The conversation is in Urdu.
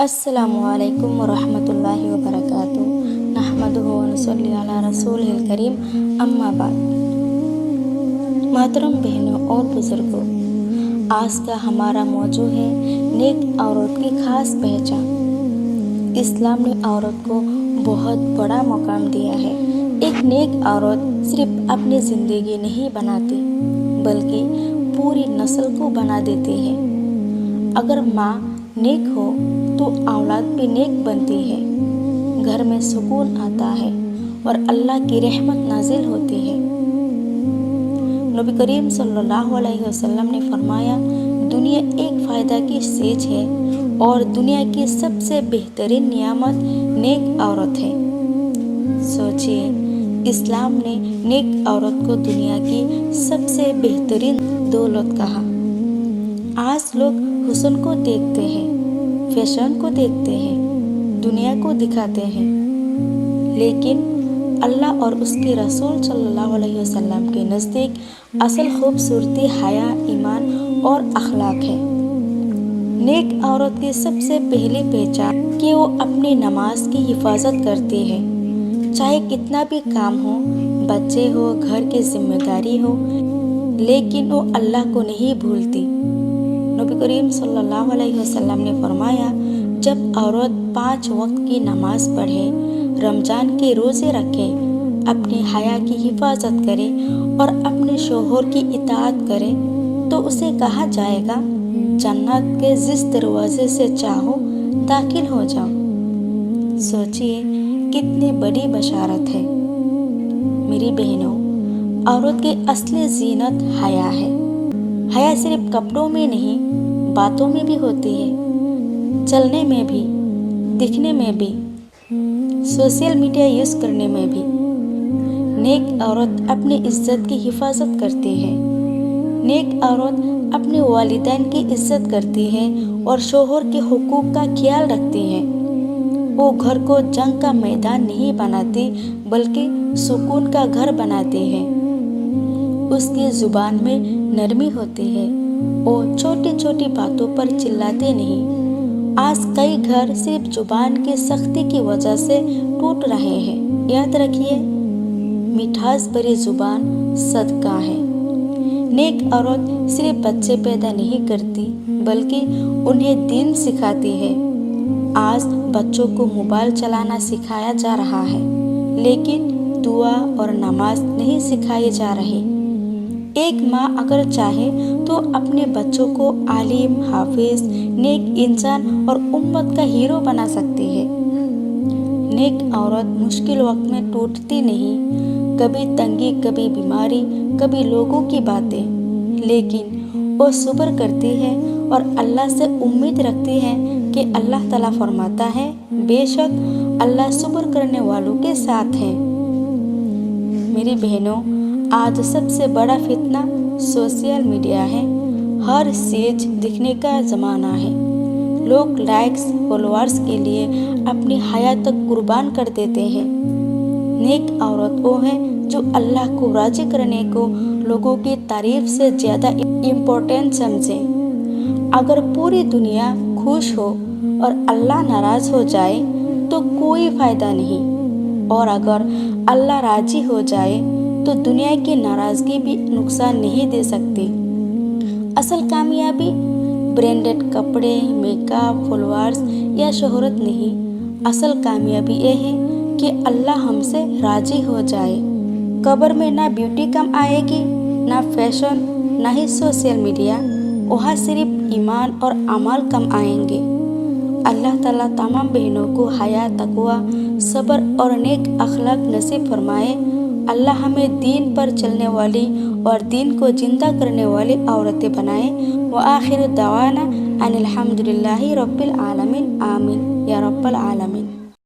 السلام علیکم ورحمۃ اللہ وبرکاتہ۔ نحمدہ و نصلی علی رسولہ الکریم، اما بعد۔ محترم بہنوں اور بزرگوں، آج کا ہمارا موضوع ہے نیک عورت کی خاص پہچان۔ اسلام نے عورت کو بہت بڑا مقام دیا ہے۔ ایک نیک عورت صرف اپنی زندگی نہیں بناتی بلکہ پوری نسل کو بنا دیتی ہے۔ اگر ماں نیک ہو تو اولاد بھی نیک بنتی ہے، گھر میں سکون آتا ہے اور اللہ کی رحمت نازل ہوتی ہے۔ نبی کریم صلی اللہ علیہ وسلم نے فرمایا، دنیا ایک فائدہ کی چیز ہے اور دنیا کی سب سے بہترین نعمت نیک عورت ہے۔ سوچئے، اسلام نے نیک عورت کو دنیا کی سب سے بہترین دولت کہا۔ آج لوگ حسن کو دیکھتے ہیں، فیشن کو دیکھتے ہیں، دنیا کو دکھاتے ہیں، لیکن اللہ اور اس کے رسول صلی اللہ علیہ وسلم کے نزدیک اصل خوبصورتی حیا، ایمان اور اخلاق ہے۔ نیک عورت کی سب سے پہلی پہچان کہ وہ اپنی نماز کی حفاظت کرتی ہے، چاہے کتنا بھی کام ہو، بچے ہو، گھر کی ذمہ داری ہو، لیکن وہ اللہ کو نہیں بھولتی۔ نبی کریم صلی اللہ علیہ وسلم نے فرمایا، جب عورت 5 وقت کی نماز پڑھے، رمضان کے روزے رکھے، اپنی حیا کی حفاظت کرے اور اپنے شوہر کی اطاعت کرے تو اسے کہا جائے گا، جنت کے جس دروازے سے چاہو داخل ہو جاؤ۔ سوچئے، کتنی بڑی بشارت ہے۔ میری بہنوں، عورت کی اصلی زینت حیا ہے۔ حیا صرف کپڑوں میں نہیں، باتوں میں بھی ہوتی ہے، چلنے میں بھی، دکھنے میں بھی، سوشل میڈیا یوز کرنے میں بھی۔ نیک عورت اپنی عزت کی حفاظت کرتی ہے۔ نیک عورت اپنے والدین کی عزت کرتی ہے اور شوہر کے حقوق کا خیال رکھتی ہے۔ وہ گھر کو جنگ کا میدان نہیں بناتی بلکہ سکون کا گھر بناتی ہے۔ اس کی زبان میں نرمی ہوتی ہے، وہ چھوٹی چھوٹی باتوں پر چلاتے نہیں۔ آج کئی گھر صرف زبان کی سختی کی وجہ سے ٹوٹ رہے ہیں۔ یاد رکھیے، مٹھاس بھری زبان صدقہ ہے۔ نیک عورت صرف بچے پیدا نہیں کرتی بلکہ انہیں دین سکھاتی ہے۔ آج بچوں کو موبائل چلانا سکھایا جا رہا ہے، لیکن دعا اور نماز نہیں سکھائی جا رہی۔ ایک ماں اگر چاہے تو اپنے بچوں کو عالم، حافظ، نیک انسان اور امت کا ہیرو بنا سکتی ہے۔ نیک عورت مشکل وقت میں ٹوٹتی نہیں، کبھی تنگی، کبھی بیماری، کبھی لوگوں کی باتیں، لیکن وہ صبر کرتی ہے اور اللہ سے امید رکھتی ہے کہ اللہ تعالیٰ فرماتا ہے، بے شک اللہ صبر کرنے والوں کے ساتھ ہے۔ میری بہنوں، آج سب سے بڑا فتنہ سوشل میڈیا ہے۔ ہر چیز دکھنے کا زمانہ ہے۔ لوگ لائکس، فالوورز کے لیے اپنی حیا تک قربان کر دیتے ہیں۔ نیک عورت وہ ہے جو اللہ کو راضی کرنے کو لوگوں کی تعریف سے زیادہ امپورٹنٹ سمجھے۔ اگر پوری دنیا خوش ہو اور اللہ ناراض ہو جائے تو کوئی فائدہ نہیں، اور اگر اللہ راضی ہو جائے تو دنیا کی ناراضگی بھی نقصان نہیں دے سکتی۔ اصل کامیابی برانڈڈ کپڑے، میک اپ، فالوورز یا شہرت نہیں۔ اصل کامیابی یہ ہے کہ اللہ ہم سے راضی ہو جائے۔ قبر میں نہ بیوٹی کم آئے گی، نہ فیشن، نہ ہی سوشل میڈیا، وہاں صرف ایمان اور اعمال کم آئیں گے۔ اللہ تعالیٰ تمام بہنوں کو حیا، تقویٰ، صبر اور نیک اخلاق نصیب فرمائے۔ اللہ ہمیں دین پر چلنے والی اور دین کو زندہ کرنے والی عورتیں بنائے۔ وآخر دعوانا ان الحمد للہ رب العالمین، آمین یا رب العالمین۔